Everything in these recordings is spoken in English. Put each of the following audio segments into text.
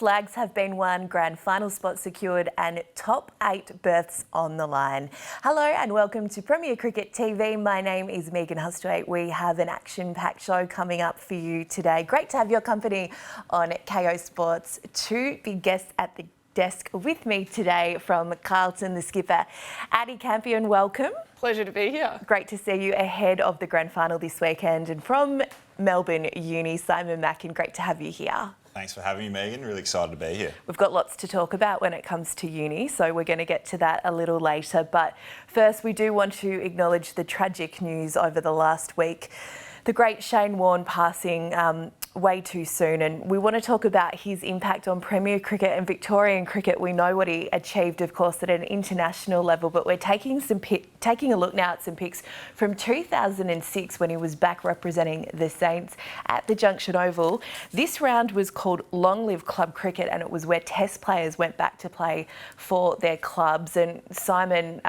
flags have been won, grand final spot secured and top 8 berths on the line. Hello and welcome to Premier Cricket TV. My name is Megan Hustwaite. We have an action-packed show coming up for you today. Great to have your company on KO Sports. 2 big guests at the desk with me today from Carlton, the skipper. Addy, Campion, welcome. Pleasure to be here. Great to see you ahead of the grand final this weekend. And from Melbourne Uni, Simon Mackin, great to have you here. Thanks for having me, Megan. Really excited to be here. We've got lots to talk about when it comes to uni, so we're going to get to that a little later. But first, we do want to acknowledge the tragic news over the last week. The great Shane Warne passing way too soon, and we want to talk about his impact on Premier Cricket and Victorian Cricket. We know what he achieved, of course, at an international level, but we're taking a look now at some pics from 2006 when he was back representing the Saints at the Junction Oval. This round was called Long Live Club Cricket, and it was where Test players went back to play for their clubs. And Simon,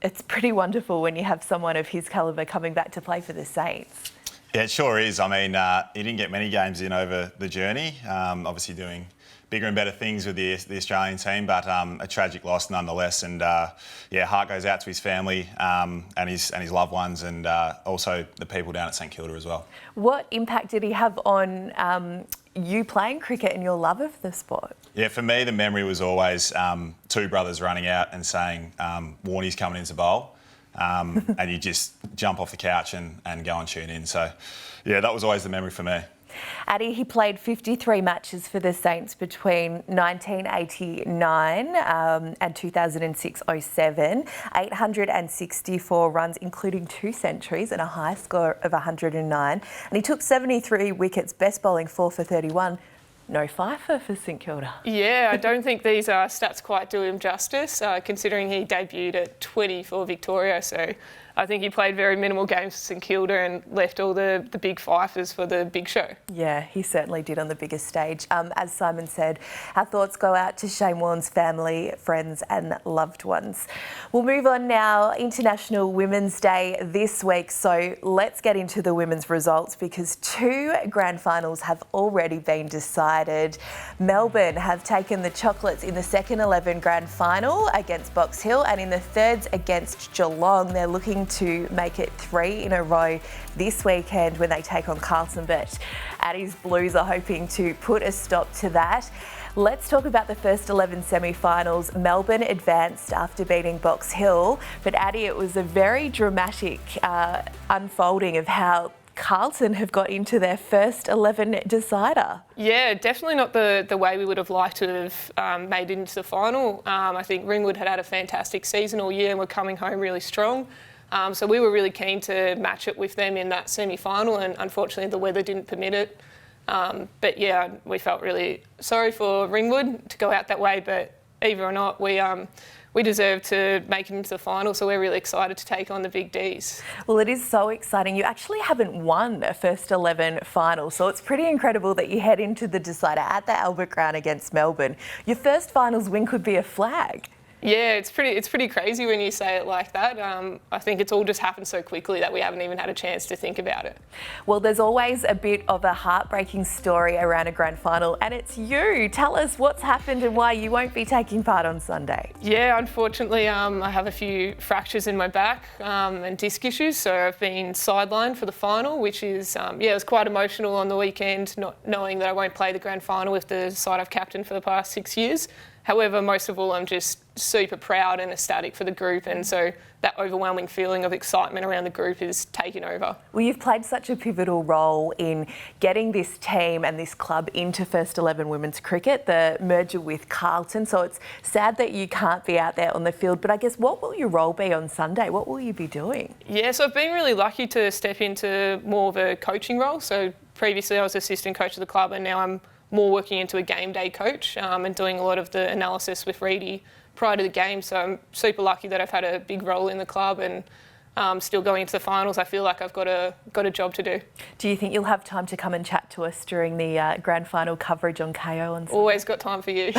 it's pretty wonderful when you have someone of his calibre coming back to play for the Saints. Yeah, it sure is. I mean, he didn't get many games in over the journey, obviously doing bigger and better things with the Australian team, but a tragic loss nonetheless. And yeah, heart goes out to his family and his loved ones, and also the people down at St Kilda as well. What impact did he have on you playing cricket and your love of the sport? Yeah, for me, the memory was always 2 brothers running out and saying, Warnie's coming into bowl. And you just jump off the couch and go and tune in. So, yeah, that was always the memory for me. Addy, he played 53 matches for the Saints between 1989 and 2006-07, 864 runs, including 2 centuries and a high score of 109. And he took 73 wickets, best bowling 4 for 31. No fifer for St Kilda. Yeah, I don't think these stats quite do him justice, considering he debuted at 20 for Victoria. So I think he played very minimal games for St Kilda and left all the big fifers for the big show. Yeah, he certainly did on the biggest stage. As Simon said, our thoughts go out to Shane Warne's family, friends and loved ones. We'll move on now. International Women's Day this week. So let's get into the women's results, because 2 grand finals have already been decided. Melbourne have taken the chocolates in the second 11 grand final against Box Hill, and in the thirds against Geelong. They're looking to make it 3 in a row this weekend when they take on Carlton, but Addy's Blues are hoping to put a stop to that. Let's talk about the first 11 semi-finals. Melbourne advanced after beating Box Hill, but Addy, it was a very dramatic unfolding of how Carlton have got into their first 11 decider. Yeah, definitely not the way we would have liked to have made it into the final. I think Ringwood had a fantastic season all year and were coming home really strong. So we were really keen to match it with them in that semi-final, and unfortunately the weather didn't permit it. But yeah, we felt really sorry for Ringwood to go out that way, but either or not, we deserve to make it into the final, so we're really excited to take on the big Ds. Well, it is so exciting. You actually haven't won a first 11 final, so it's pretty incredible that you head into the decider at the Albert Ground against Melbourne. Your first finals win could be a flag. Yeah, it's pretty crazy when you say it like that. I think it's all just happened so quickly that we haven't even had a chance to think about it. Well, there's always a bit of a heartbreaking story around a grand final, and it's you. Tell us what's happened and why you won't be taking part on Sunday. Yeah, unfortunately, I have a few fractures in my back and disc issues, so I've been sidelined for the final, which is, it was quite emotional on the weekend, not knowing that I won't play the grand final with the side I've captained for the past 6 years. However, most of all, I'm just super proud and ecstatic for the group, and so that overwhelming feeling of excitement around the group is taking over. Well, you've played such a pivotal role in getting this team and this club into first 11 women's cricket, the merger with Carlton, so it's sad that you can't be out there on the field, but I guess what will your role be on Sunday? What will you be doing? Yeah, so I've been really lucky to step into more of a coaching role. So previously I was assistant coach of the club, and now I'm more working into a game day coach and doing a lot of the analysis with Reedy prior to the game. So I'm super lucky that I've had a big role in the club, and still going into the finals, I feel like I've got a job to do. Do you think you'll have time to come and chat to us during the grand final coverage on KO on Sunday? Always got time for you.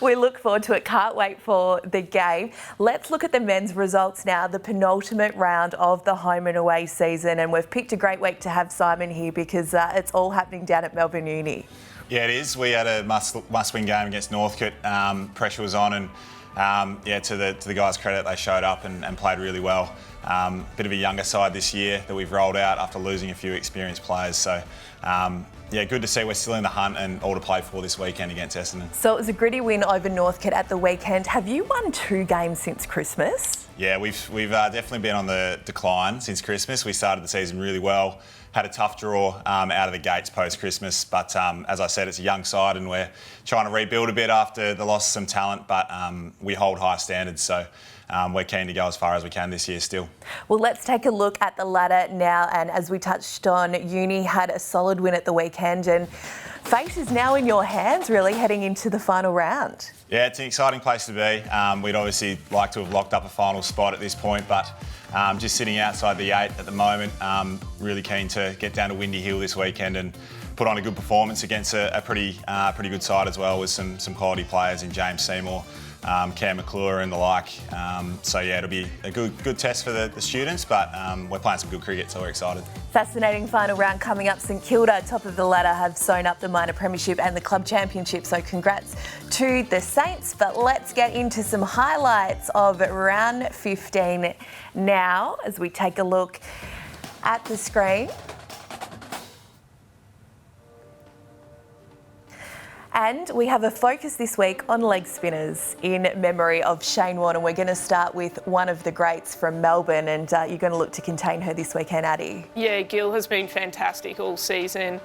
We look forward to it. Can't wait for the game. Let's look at the men's results now, the penultimate round of the home and away season. And we've picked a great week to have Simon here because it's all happening down at Melbourne Uni. Yeah, it is. We had a must-win game against Northcote. Pressure was on, and to the guys' credit, they showed up and played really well. Bit of a younger side this year that we've rolled out after losing a few experienced players. So, good to see we're still in the hunt and all to play for this weekend against Essendon. So it was a gritty win over Northcote at the weekend. Have you won 2 games since Christmas? Yeah, we've definitely been on the decline since Christmas. We started the season really well. Had a tough draw out of the gates post-Christmas, but as I said, it's a young side and we're trying to rebuild a bit after the loss of some talent, but we hold high standards, so we're keen to go as far as we can this year still. Well, let's take a look at the ladder now, and as we touched on, Uni had a solid win at the weekend and fate is now in your hands, really, heading into the final round. Yeah, it's an exciting place to be. We'd obviously like to have locked up a final spot at this point, but just sitting outside the 8 at the moment. Really keen to get down to Windy Hill this weekend and put on a good performance against a pretty good side as well, with some quality players in James Seymour, Cam McClure and the like. It'll be a good test for the students, but we're playing some good cricket, so we're excited. Fascinating final round coming up. St Kilda, top of the ladder, have sewn up the minor premiership and the club championship, so congrats to the Saints. But let's get into some highlights of round 15 now as we take a look at the screen. And we have a focus this week on leg spinners in memory of Shane Warne, and we're going to start with one of the greats from Melbourne, and you're going to look to contain her this weekend, Addy. Yeah, Gil has been fantastic all season,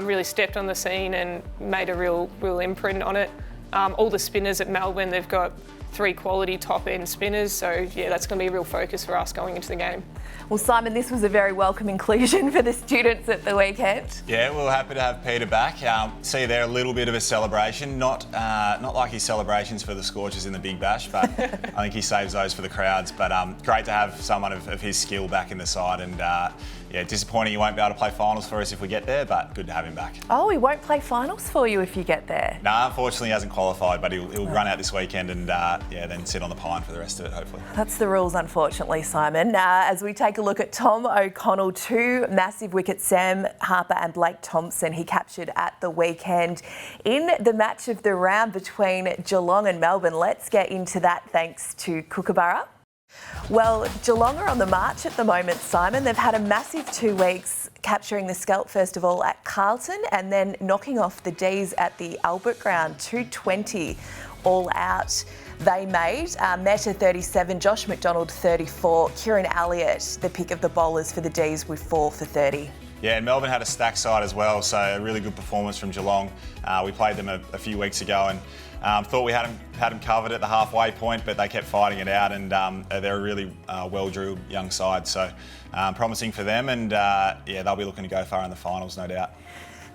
really stepped on the scene and made a real imprint on it. All the spinners at Melbourne, they've got 3 quality top-end spinners, so yeah, that's going to be a real focus for us going into the game. Well, Simon, this was a very welcome inclusion for the students at the weekend. Yeah, we were happy to have Peter back. See there a little bit of a celebration, not like his celebrations for the Scorchers in the Big Bash, but I think he saves those for the crowds. But great to have someone of his skill back in the side, and disappointing he won't be able to play finals for us if we get there, but good to have him back. Oh, he won't play finals for you if you get there? No, unfortunately he hasn't qualified, but he'll run out this weekend and then sit on the pine for the rest of it, hopefully. That's the rules, unfortunately, Simon. As we take a look at Tom O'Connell, 2 massive wickets, Sam Harper and Blake Thompson, he captured at the weekend in the match of the round between Geelong and Melbourne. Let's get into that thanks to Kookaburra. Well, Geelong are on the march at the moment, Simon. They've had a massive 2 weeks, capturing the scalp first of all at Carlton and then knocking off the D's at the Albert Ground, 220 all out. They made Meta 37, Josh McDonald 34, Kieran Elliott the pick of the bowlers for the D's with 4 for 30. Yeah, and Melbourne had a stacked side as well, so a really good performance from Geelong. We played them a few weeks ago and thought we had them covered at the halfway point, but they kept fighting it out, and they're a really well-drilled young side, so promising for them, and they'll be looking to go far in the finals, no doubt.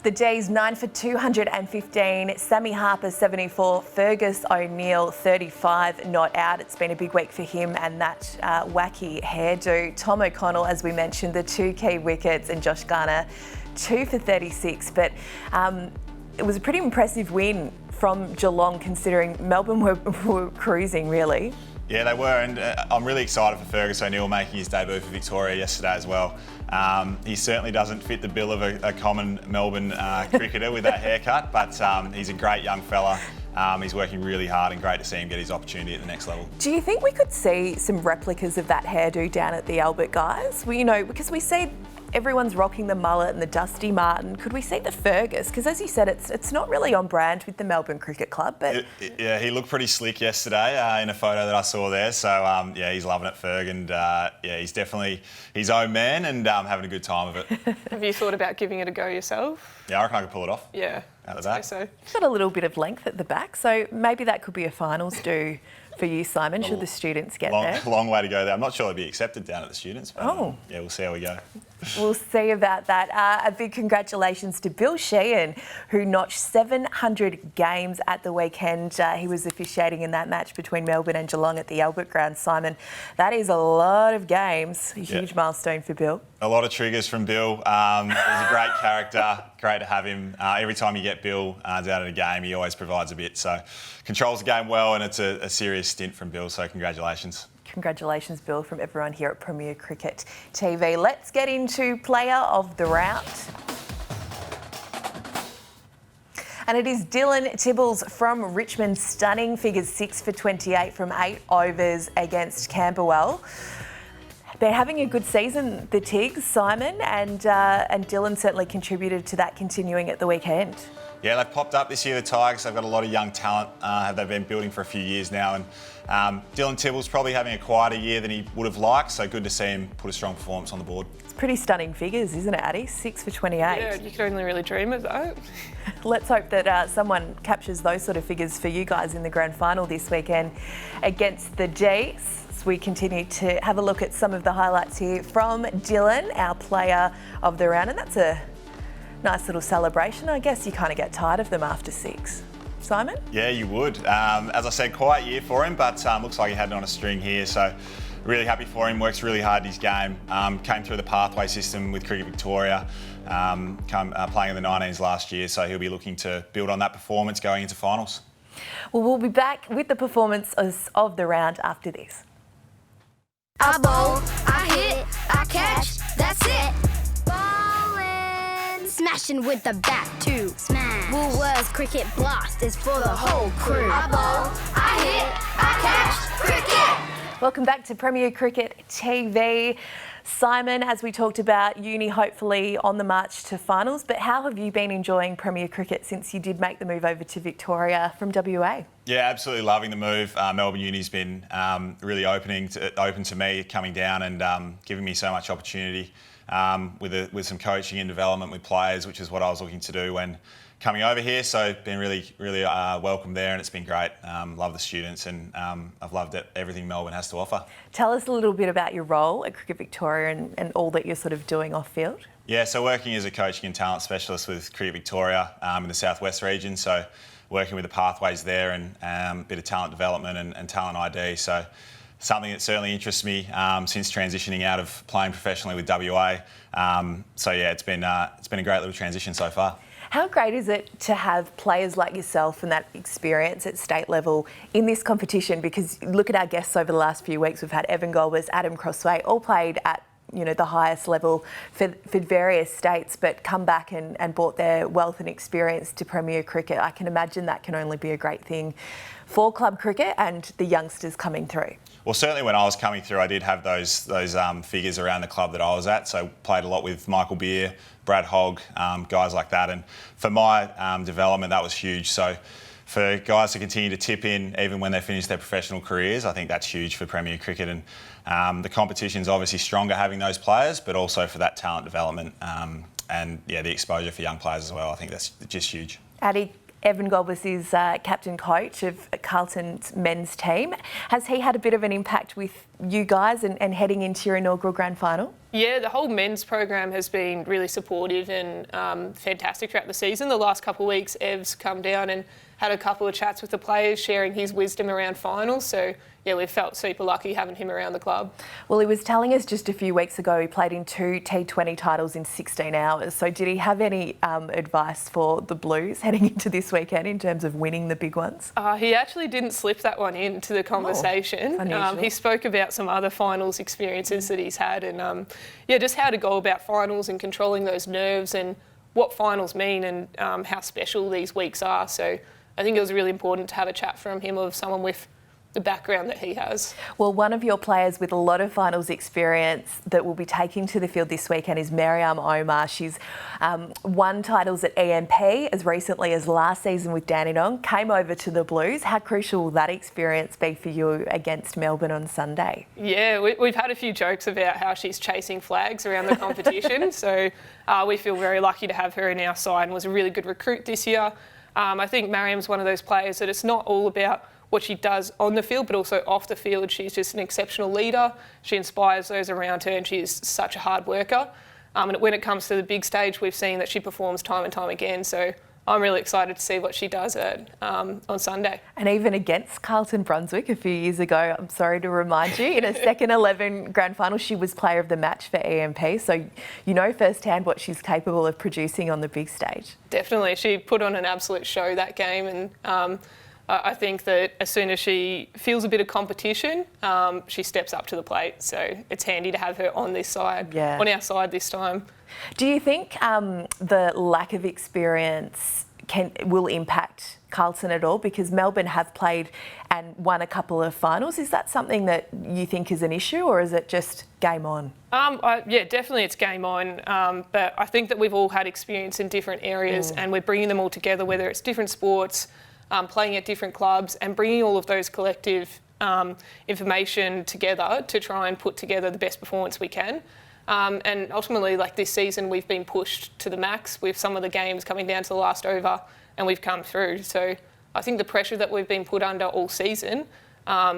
The D's 9 for 215, Sammy Harper 74, Fergus O'Neill 35 not out. It's been a big week for him and that wacky hairdo. Tom O'Connell, as we mentioned, the 2 key wickets, and Josh Garner 2 for 36. But it was a pretty impressive win from Geelong, considering Melbourne were cruising, really. Yeah, they were, and I'm really excited for Fergus O'Neill making his debut for Victoria yesterday as well. He certainly doesn't fit the bill of a common Melbourne cricketer with that haircut, but he's a great young fella. He's working really hard, and great to see him get his opportunity at the next level. Do you think we could see some replicas of that hairdo down at the Albert, guys? Well, because we see everyone's rocking the mullet and the Dusty Martin. Could we see the Fergus? Because as you said, it's not really on brand with the Melbourne Cricket Club. But yeah, he looked pretty slick yesterday in a photo that I saw there. So he's loving it, Ferg, and he's definitely his own man and having a good time of it. Have you thought about giving it a go yourself? Yeah, I reckon I could pull it off. Yeah. out the back. So. He's got a little bit of length at the back, so maybe that could be a finals do for you, Simon, should the students get there. Long way to go there. I'm not sure it'll be accepted down at the students, but yeah, we'll see how we go. We'll see about that. A big congratulations to Bill Sheehan, who notched 700 games at the weekend. He was officiating in that match between Melbourne and Geelong at the Albert Ground. Simon, that is a lot of games. A huge milestone for Bill. A lot of triggers from Bill. He's a great character. Great to have him. Every time you get Bill down at a game, he always provides a bit. So controls the game well, and it's a serious stint from Bill. So congratulations. Congratulations, Bill, from everyone here at Premier Cricket TV. Let's get into Player of the Round. And it is Dylan Tibbles from Richmond. Stunning figures, 6 for 28 from 8 overs against Camberwell. They're having a good season, the Tigs, Simon, and Dylan certainly contributed to that continuing at the weekend. Yeah, they've popped up this year, the Tigers. They've got a lot of young talent. They've been building for a few years now. And Dylan Tibbles probably having a quieter year than he would have liked, so good to see him put a strong performance on the board. It's pretty stunning figures, isn't it, Addy? 6 for 28. Yeah, you could only really dream of that. Let's hope that someone captures those sort of figures for you guys in the grand final this weekend against the Gs. We continue to have a look at some of the highlights here from Dylan, our player of the round, and that's a nice little celebration. I guess you kind of get tired of them after 6. Simon? Yeah, you would. As I saed, quiet year for him, but looks like he had it on a string here. So really happy for him. Works really hard in his game. Came through the pathway system with Cricket Victoria, playing in the 19s last year. So he'll be looking to build on that performance going into finals. Well, we'll be back with the performance of the round after this. I bowl, I hit, I catch, that's it. Bowling, smashing with the bat too. Smash. Woolworths Cricket Blast is for the whole crew. I bowl, I hit, I catch, cricket. Welcome back to Premier Cricket TV. Simon, as we talked about, uni hopefully on the march to finals, but how have you been enjoying Premier Cricket since you did make the move over to Victoria from WA? Yeah, absolutely loving the move. Melbourne Uni's been really open to me coming down and giving me so much opportunity with some coaching and development with players, which is what I was looking to do when coming over here. So been really welcome there, and it's been great. Love the students, and I've loved everything Melbourne has to offer. Tell us a little bit about your role at Cricket Victoria and all that you're sort of doing off field. Yeah, so working as a coaching and talent specialist with Cricket Victoria in the southwest region. So working with the pathways there and a bit of talent development and talent ID. So something that certainly interests me since transitioning out of playing professionally with WA. So yeah, it's been a great little transition so far. How great is it to have players like yourself and that experience at state level in this competition? Because look at our guests over the last few weeks. We've had Evan Golbers, Adam Crossway, all played at the highest level for various states, but come back and brought their wealth and experience to Premier Cricket. I can imagine that can only be a great thing for club cricket and the youngsters coming through. Well, certainly when I was coming through, I did have those figures around the club that I was at. So played a lot with Michael Beer, Brad Hogg, guys like that. And for my development, that was huge. So for guys to continue to tip in even when they finish their professional careers, I think that's huge for Premier Cricket. And the competition's obviously stronger having those players, but also for that talent development and the exposure for young players as well. I think that's just huge. Addy, Evan Golbers is captain coach of Carlton's men's team. Has he had a bit of an impact with you guys and heading into your inaugural grand final? Yeah, the whole men's program has been really supportive and fantastic throughout the season. The last couple of weeks, Ev's come down and had a couple of chats with the players, sharing his wisdom around finals. So yeah, we've felt super lucky having him around the club. Well, he was telling us just a few weeks ago he played in 2 T20 titles in 16 hours. So did he have any advice for the Blues heading into this weekend in terms of winning the big ones? He actually didn't slip that one into the conversation. He spoke about some other finals experiences that he's had and just how to go about finals and controlling those nerves and what finals mean and how special these weeks are. So I think it was really important to have a chat from him of someone with the background that he has. Well, one of your players with a lot of finals experience that will be taking to the field this weekend is Mariam Omar. She's won titles at EMP as recently as last season with Dandenong, came over to the Blues. How crucial will that experience be for you against Melbourne on Sunday? Yeah, we've had a few jokes about how she's chasing flags around the competition, so we feel very lucky to have her in our side and was a really good recruit this year. I think Mariam's one of those players that it's not all about what she does on the field, but also off the field. She's just an exceptional leader. She inspires those around her, and she is such a hard worker. And when it comes to the big stage, we've seen that she performs time and time again. So I'm really excited to see what she does on Sunday. And even against Carlton Brunswick a few years ago, I'm sorry to remind you, in a second 11 grand final, she was player of the match for EMP. So you know firsthand what she's capable of producing on the big stage. Definitely. She put on an absolute show that game, and I think that as soon as she feels a bit of competition, she steps up to the plate. So it's handy to have her on this side, on our side this time. Do you think the lack of experience will impact Carlton at all? Because Melbourne have played and won a couple of finals. Is that something that you think is an issue, or is it just game on? Yeah, definitely it's game on. But I think that we've all had experience in different areas and we're bringing them all together, whether it's different sports, playing at different clubs, and bringing all of those collective information together to try and put together the best performance we can. And ultimately, like this season, we've been pushed to the max with some of the games coming down to the last over, and we've come through. So I think the pressure that we've been put under all season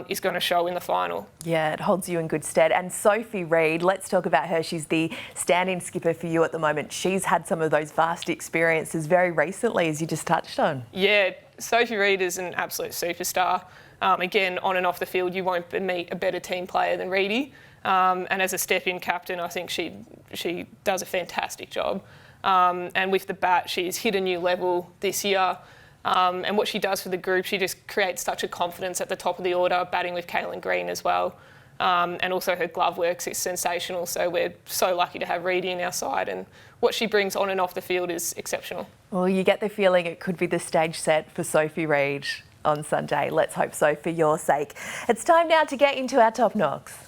is going to show in the final. Yeah, it holds you in good stead. And Sophie Reed, let's talk about her. She's the stand-in skipper for you at the moment. She's had some of those vast experiences very recently, as you just touched on. Yeah, Sophie Reed is an absolute superstar. Again, on and off the field, you won't meet a better team player than Reedy. And as a step-in captain, I think she does a fantastic job. And with the bat, she's hit a new level this year. And what she does for the group, she just creates such a confidence at the top of the order, batting with Caitlin Green as well. And also her glove works is sensational. So we're so lucky to have Reedy in our side, and what she brings on and off the field is exceptional. Well, you get the feeling it could be the stage set for Sophie Reed on Sunday. Let's hope so for your sake. It's time now to get into our top knocks.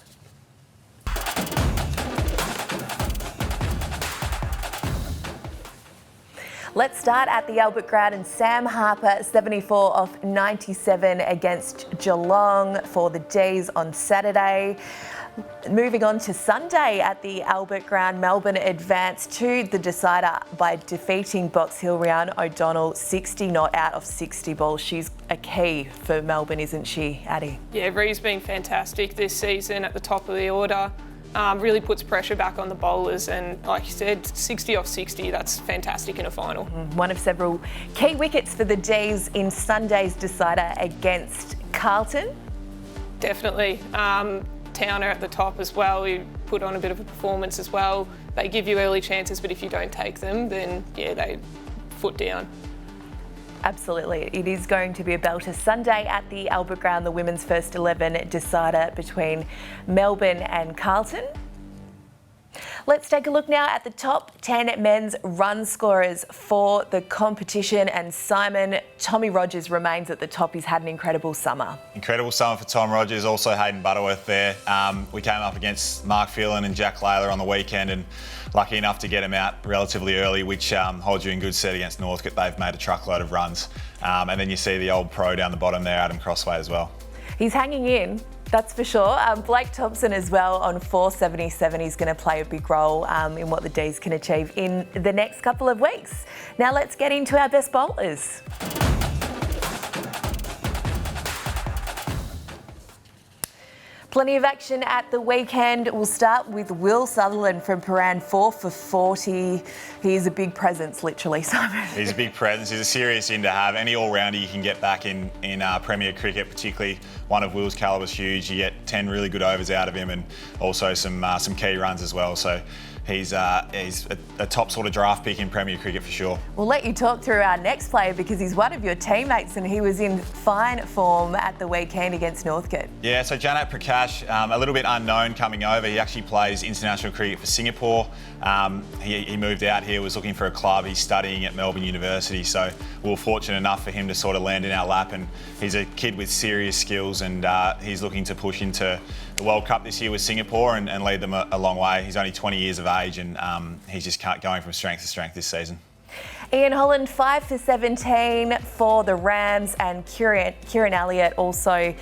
Let's start at the Albert Ground, and Sam Harper 74 off 97 against Geelong for the D's on Saturday. Moving on to Sunday at the Albert Ground, Melbourne advanced to the decider by defeating Box Hill Rhiannon O'Donnell 60 not out of 60 balls. She's a key for Melbourne, isn't she, Addy? Yeah, Ree's been fantastic this season at the top of the order. Really puts pressure back on the bowlers, and like you said, 60 off 60, that's fantastic in a final. One of several key wickets for the D's in Sunday's decider against Carlton. Definitely. Towner at the top as well, he put on a bit of a performance as well. They give you early chances, but if you don't take them, then yeah, they foot down. Absolutely. It is going to be a belter Sunday at the Albert Ground, the women's first 11 decider between Melbourne and Carlton. Let's take a look now at the top 10 men's run scorers for the competition, and Simon, Tommy Rogers remains at the top. He's had an incredible summer. Incredible summer for Tom Rogers, also Hayden Butterworth there. We came up against Mark Phelan and Jack Layla on the weekend, and lucky enough to get him out relatively early, which holds you in good stead against Northcote. They've made a truckload of runs. And then you see the old pro down the bottom there, Adam Crossway as well. He's hanging in, that's for sure. Blake Thompson as well on 477. He's going to play a big role in what the D's can achieve in the next couple of weeks. Now let's get into our best bowlers. Plenty of action at the weekend. We'll start with Will Sutherland from Paran, 4 for 40. He is a big presence, literally, Simon. He's a big presence. He's a serious in to have. Any all-rounder you can get back in Premier Cricket, particularly one of Will's calibre, is huge. You get 10 really good overs out of him, and also some key runs as well. So he's a top sort of draft pick in Premier Cricket for sure. We'll let you talk through our next player because he's one of your teammates and he was in fine form at the weekend against Northcote. Yeah, so Janat Prakash, a little bit unknown coming over. He actually plays international cricket for Singapore. He moved out here, was looking for a club. He's studying at Melbourne University, so we were fortunate enough for him to sort of land in our lap, and he's a kid with serious skills. Tibbles, and he's looking to push into the World Cup this year with Singapore and lead them a long way. He's only 20 years of age, and he's just going from strength to strength this season. Ian Holland, 5 for 17 for the Rams, and Kieran Elliott also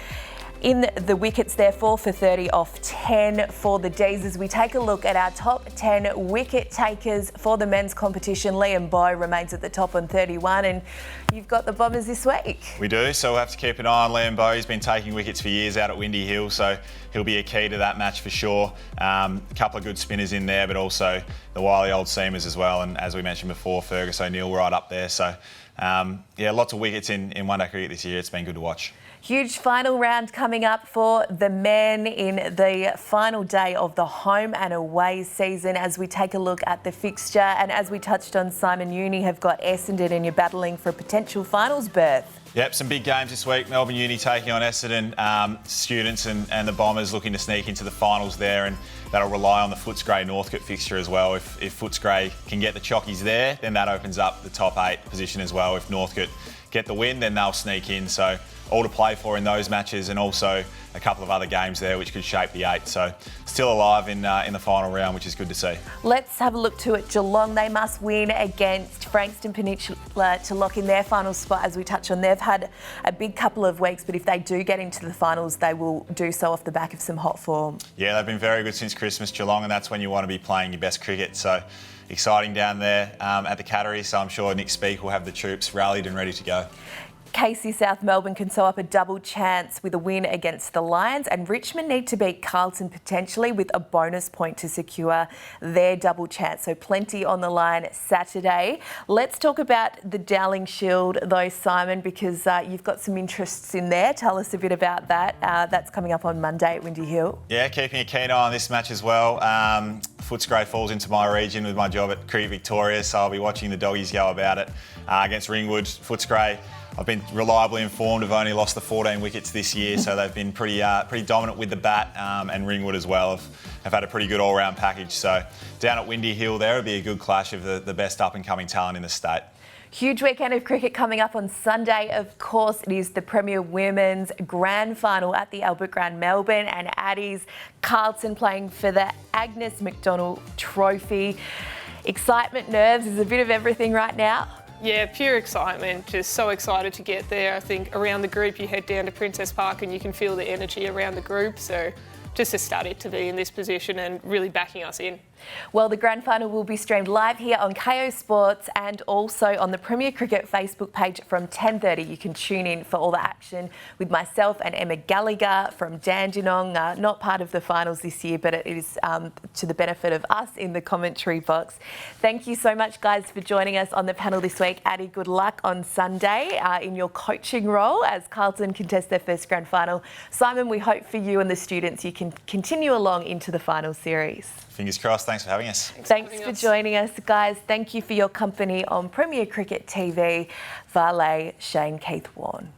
in the wickets there, 4 for 30 off 10 for the D's. As we take a look at our top 10 wicket takers for the men's competition, Liam Bowe remains at the top on 31, and you've got the Bombers this week. We do, so we'll have to keep an eye on Liam Bowe. He's been taking wickets for years out at Windy Hill, so he'll be a key to that match for sure. A couple of good spinners in there, but also the wily old seamers as well, and as we mentioned before, Fergus O'Neill right up there. So yeah, lots of wickets in one-day cricket this year. It's been good to watch. Huge final round coming up for the men in the final day of the home and away season as we take a look at the fixture. And as we touched on, Simon, Uni have got Essendon and you're battling for a potential finals berth. Yep, some big games this week. Melbourne Uni taking on Essendon. Students and the Bombers looking to sneak into the finals there, and that'll rely on the Footscray Northcote fixture as well. If Footscray can get the chockies there, then that opens up the top 8 position as well. If Northcote get the win, then they'll sneak in. So all to play for in those matches, and also a couple of other games there which could shape the 8. So still alive in the final round, which is good to see. Let's have a look to it. Geelong, they must win against Frankston Peninsula to lock in their final spot. As we touch on, they've had a big couple of weeks, but if they do get into the finals, they will do so off the back of some hot form. Yeah, they've been very good since Christmas, Geelong, and that's when you want to be playing your best cricket. So exciting down there at the Cattery, so I'm sure Nick Speake will have the troops rallied and ready to go. Casey South Melbourne can sew up a double chance with a win against the Lions, and Richmond need to beat Carlton potentially with a bonus point to secure their double chance. So plenty on the line Saturday. Let's talk about the Dowling Shield though, Simon, because you've got some interests in there. Tell us a bit about that. That's coming up on Monday at Windy Hill. Yeah, keeping a keen eye on this match as well. Footscray falls into my region with my job at Qriket Victoria, so I'll be watching the doggies go about it against Ringwood. Footscray, I've been reliably informed, have only lost the 14 wickets this year, so they've been pretty dominant with the bat, and Ringwood as well have had a pretty good all-round package. So down at Windy Hill there, it'll be a good clash of the best up-and-coming talent in the state. Huge weekend of cricket coming up on Sunday. Of course, it is the Premier Women's Grand Final at the Albert Ground, Melbourne, and Addy's Carlton playing for the Agnes McDonald Trophy. Excitement, nerves, there's a bit of everything right now. Yeah, pure excitement. Just so excited to get there. I think around the group you head down to Princess Park and you can feel the energy around the group. So just ecstatic to be in this position and really backing us in. Well, the grand final will be streamed live here on KO Sports and also on the Premier Cricket Facebook page from 10:30. You can tune in for all the action with myself and Emma Gallagher from Dandenong. Not part of the finals this year, but it is to the benefit of us in the commentary box. Thank you so much, guys, for joining us on the panel this week. Addy, good luck on Sunday in your coaching role as Carlton contest their first grand final. Simon, we hope for you and the students you can continue along into the final series. Fingers crossed. Thanks for having us. Thanks for joining us, guys. Thank you for your company on Premier Cricket TV. Valet, Shane Warne.